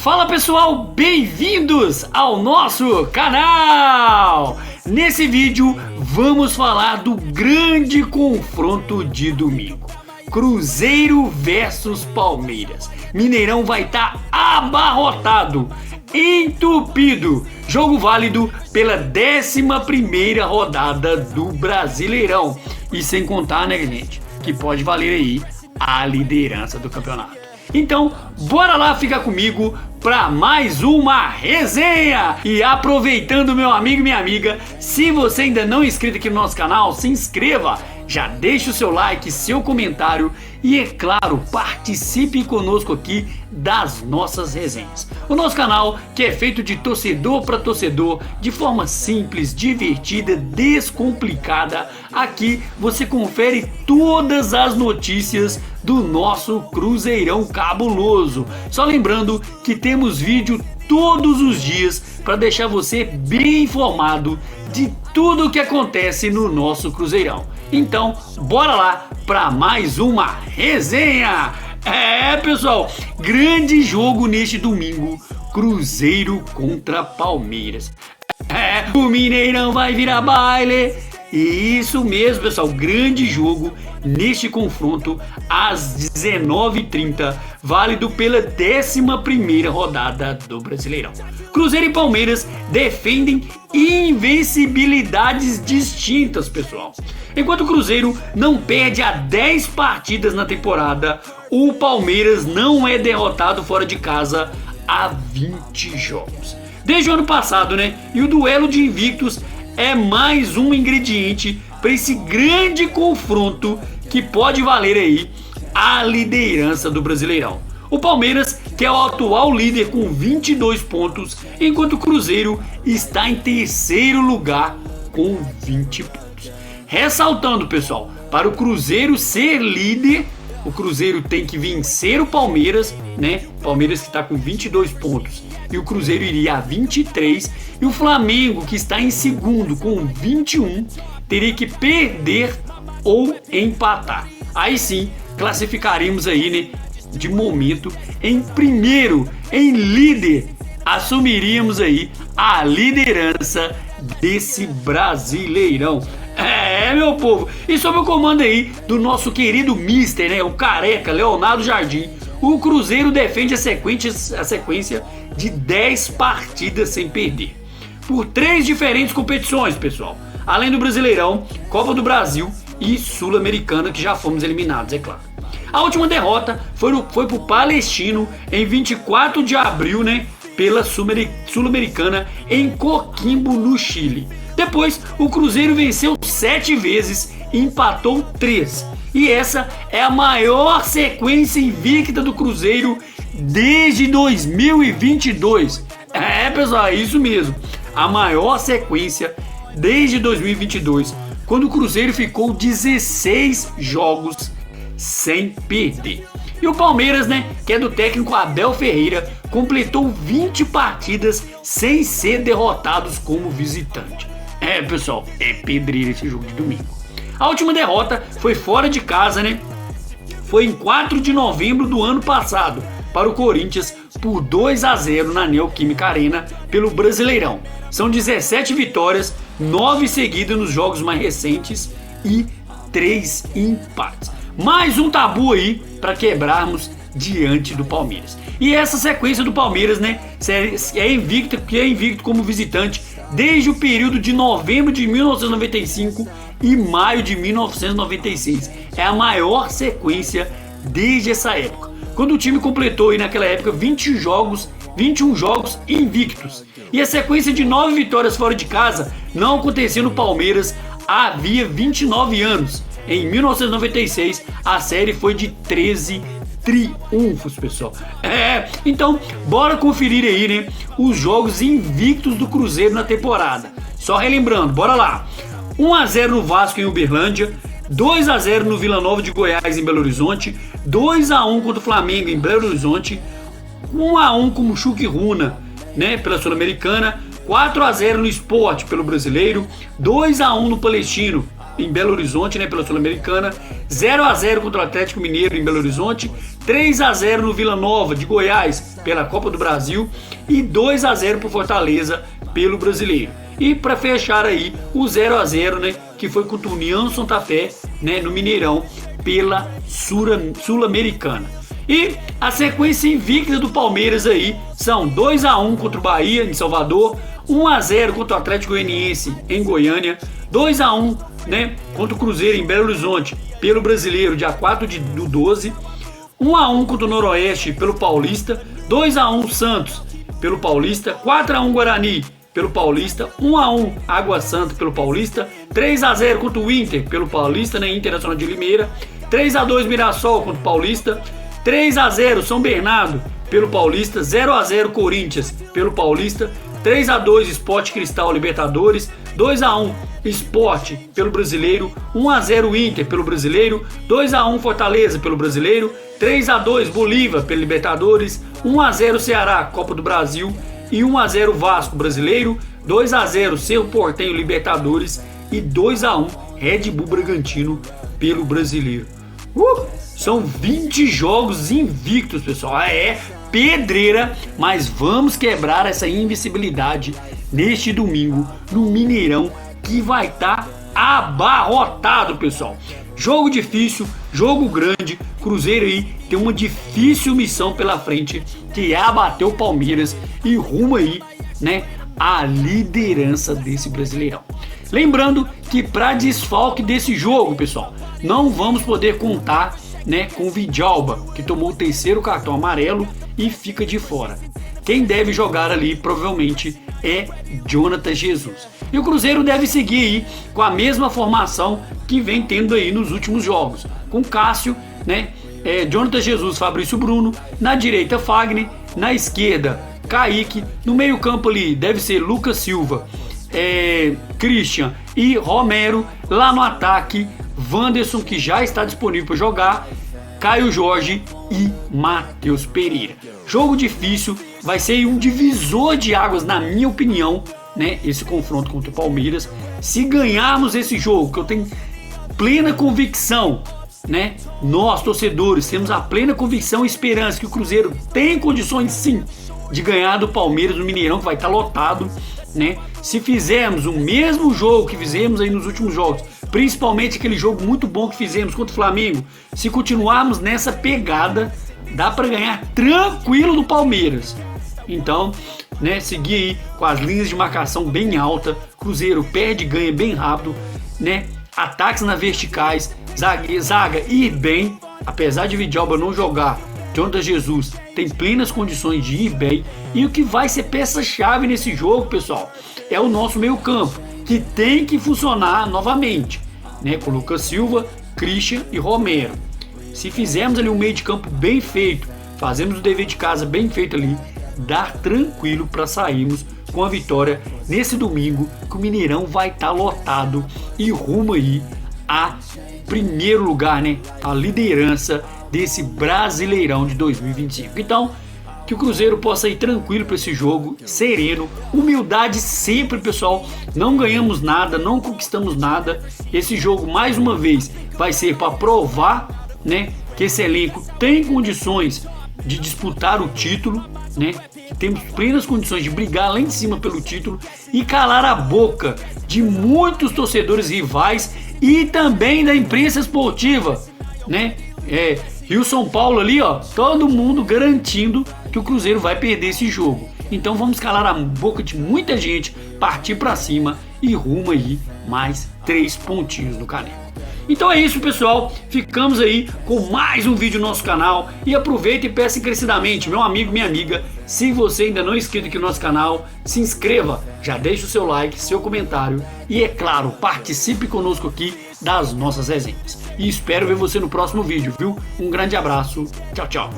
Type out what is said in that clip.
Fala pessoal, bem-vindos ao nosso canal! Nesse vídeo vamos falar do grande confronto de domingo, Cruzeiro versus Palmeiras. Mineirão vai estar abarrotado, entupido, jogo válido pela 11ª rodada do Brasileirão. E sem contar, né gente, que pode valer aí a liderança do campeonato. Então, bora lá ficar comigo para mais uma resenha! E aproveitando, meu amigo e minha amiga, se você ainda não é inscrito aqui no nosso canal, se inscreva, já deixa o seu like, seu comentário e, é claro, participe conosco aqui das nossas resenhas. O nosso canal, que é feito de torcedor para torcedor, de forma simples, divertida, descomplicada, aqui você confere todas as notícias do nosso Cruzeirão cabuloso. Só lembrando que temos vídeo todos os dias para deixar você bem informado de tudo o que acontece no nosso Cruzeirão. Então, bora lá para mais uma resenha! Pessoal, grande jogo neste domingo, Cruzeiro contra Palmeiras. O Mineirão vai virar baile! Isso mesmo, pessoal, grande jogo neste confronto às 19h30, válido pela 11ª rodada do Brasileirão. Cruzeiro e Palmeiras defendem invencibilidades distintas, pessoal. Enquanto o Cruzeiro não perde há 10 partidas na temporada, o Palmeiras não é derrotado fora de casa há 20 jogos. Desde o ano passado, né? E o duelo de invictos é mais um ingrediente para esse grande confronto que pode valer aí a liderança do Brasileirão. O Palmeiras, que é o atual líder com 22 pontos, enquanto o Cruzeiro está em terceiro lugar com 20 pontos. Ressaltando, pessoal, para o Cruzeiro ser líder, o Cruzeiro tem que vencer o Palmeiras, né? O Palmeiras que está com 22 pontos e o Cruzeiro iria a 23. E o Flamengo, que está em segundo com 21, teria que perder ou empatar. Aí sim, classificaríamos aí, né, de momento, em primeiro, em líder. Assumiríamos aí a liderança desse Brasileirão. Meu povo, e sob o comando aí do nosso querido mister, né, o careca Leonardo Jardim, o Cruzeiro defende a sequência de 10 partidas sem perder, por 3 diferentes competições, pessoal, além do Brasileirão, Copa do Brasil e Sul-Americana, que já fomos eliminados, é claro. A última derrota foi pro Palestino em 24 de abril, né, pela Sul-Americana em Coquimbo, no Chile. Depois, o Cruzeiro venceu 7 vezes e empatou 3. E essa é a maior sequência invicta do Cruzeiro desde 2022. Pessoal, é isso mesmo. A maior sequência desde 2022, quando o Cruzeiro ficou 16 jogos sem perder. E o Palmeiras, né, que é do técnico Abel Ferreira, completou 20 partidas sem ser derrotados como visitante. Pessoal, é pedreira esse jogo de domingo. A última derrota foi fora de casa, né? Foi em 4 de novembro do ano passado, para o Corinthians, por 2-0 na Neoquímica Arena pelo Brasileirão. São 17 vitórias, 9 seguidas nos jogos mais recentes e 3 empates. Mais um tabu aí para quebrarmos diante do Palmeiras. E essa sequência do Palmeiras, né, é invicto como visitante desde o período de novembro de 1995 e maio de 1996. É a maior sequência desde essa época, quando o time completou aí naquela época 21 jogos invictos. E a sequência de 9 vitórias fora de casa não acontecia no Palmeiras havia 29 anos. Em 1996, a série foi de 13 triunfos, pessoal. Então, bora conferir aí, né, os jogos invictos do Cruzeiro na temporada. Só relembrando, bora lá. 1-0 no Vasco em Uberlândia, 2-0 no Vila Nova de Goiás em Belo Horizonte, 2-1 contra o Flamengo em Belo Horizonte, 1-1 com o Chuque Runa, né, pela Sul-Americana, 4-0 no Sport pelo Brasileiro, 2-1 no Palestino em Belo Horizonte, né, pela Sul-Americana, 0-0 contra o Atlético Mineiro em Belo Horizonte, 3-0 no Vila Nova de Goiás pela Copa do Brasil e 2-0 pro Fortaleza pelo Brasileiro. E para fechar aí o 0-0, né, que foi contra o União Santa Fé, né, no Mineirão pela Sul-Americana. E a sequência invicta do Palmeiras aí são 2-1 contra o Bahia em Salvador, 1-0 contra o Atlético Goianiense em Goiânia, 2-1, né, contra o Cruzeiro em Belo Horizonte pelo Brasileiro, dia 4/12, 1-1 contra o Noroeste pelo Paulista, 2-1 Santos pelo Paulista, 4-1 Guarani pelo Paulista, 1-1 Água Santa pelo Paulista, 3-0 contra o Inter pelo Paulista, né, Internacional de Limeira, 3-2 Mirassol contra o Paulista, 3-0 São Bernardo pelo Paulista, 0-0 Corinthians pelo Paulista, 3-2 Sport Cristal Libertadores, 2-1 Sport pelo Brasileiro, 1-0 Inter pelo Brasileiro, 2-1 Fortaleza pelo Brasileiro, 3-2 Bolívar pelo Libertadores, 1-0 Ceará Copa do Brasil e 1-0 Vasco Brasileiro, 2-0 Cerro Porteño Libertadores e 2-1 Red Bull Bragantino pelo Brasileiro. São 20 jogos invictos, pessoal. É pedreira, mas vamos quebrar essa invencibilidade neste domingo no Mineirão, que vai estar abarrotado, pessoal. Jogo difícil, jogo grande. Cruzeiro aí tem uma difícil missão pela frente, que é abater o Palmeiras e rumo aí, né, a liderança desse Brasileirão. Lembrando que para desfalque desse jogo, pessoal, não vamos poder contar, né, com o Vidalba, que tomou o terceiro cartão amarelo e fica de fora. Quem deve jogar ali provavelmente é Jonathan Jesus. E o Cruzeiro deve seguir aí com a mesma formação que vem tendo aí nos últimos jogos, com Cássio, né, Jonathan Jesus, Fabrício Bruno, na direita Fagner, na esquerda Kaique, no meio campo ali deve ser Lucas Silva, Christian e Romero, lá no ataque Wanderson, que já está disponível para jogar, Caio Jorge e Matheus Pereira. Jogo difícil, vai ser um divisor de águas, na minha opinião, né, esse confronto contra o Palmeiras. Se ganharmos esse jogo, que eu tenho plena convicção, né, nós torcedores temos a plena convicção e esperança que o Cruzeiro tem condições sim de ganhar do Palmeiras no Mineirão, que vai estar lotado, né? Se fizermos o mesmo jogo que fizemos aí nos últimos jogos, principalmente aquele jogo muito bom que fizemos contra o Flamengo, se continuarmos nessa pegada, dá para ganhar tranquilo do Palmeiras. Então, né, seguir aí com as linhas de marcação bem alta, Cruzeiro perde e ganha bem rápido, né? Ataques nas verticais, zaga ir bem, apesar de Vidalba não jogar, Jonathan Jesus tem plenas condições de ir bem. E o que vai ser peça-chave nesse jogo, pessoal, é o nosso meio campo, que tem que funcionar novamente, né, com Lucas Silva, Christian e Romero. Se fizermos ali um meio de campo bem feito, fazemos o dever de casa bem feito ali, dá tranquilo para sairmos com a vitória nesse domingo, que o Mineirão vai estar lotado e rumo aí a primeiro lugar, né, a liderança desse Brasileirão de 2025. Então, que o Cruzeiro possa ir tranquilo para esse jogo, sereno, humildade sempre, pessoal. Não ganhamos nada, não conquistamos nada. Esse jogo, mais uma vez, vai ser para provar, né, que esse elenco tem condições de disputar o título, né, que temos plenas condições de brigar lá em cima pelo título e calar a boca de muitos torcedores rivais e também da imprensa esportiva, né? Rio São Paulo ali, ó, todo mundo garantindo que o Cruzeiro vai perder esse jogo. Então vamos calar a boca de muita gente, partir para cima e rumo aí mais 3 pontinhos no caneco. Então é isso, pessoal, ficamos aí com mais um vídeo no nosso canal e aproveita e peça encarecidamente, meu amigo, minha amiga, se você ainda não é inscrito aqui no nosso canal, se inscreva, já deixa o seu like, seu comentário e, é claro, participe conosco aqui das nossas resenhas. E espero ver você no próximo vídeo, viu? Um grande abraço, tchau, tchau!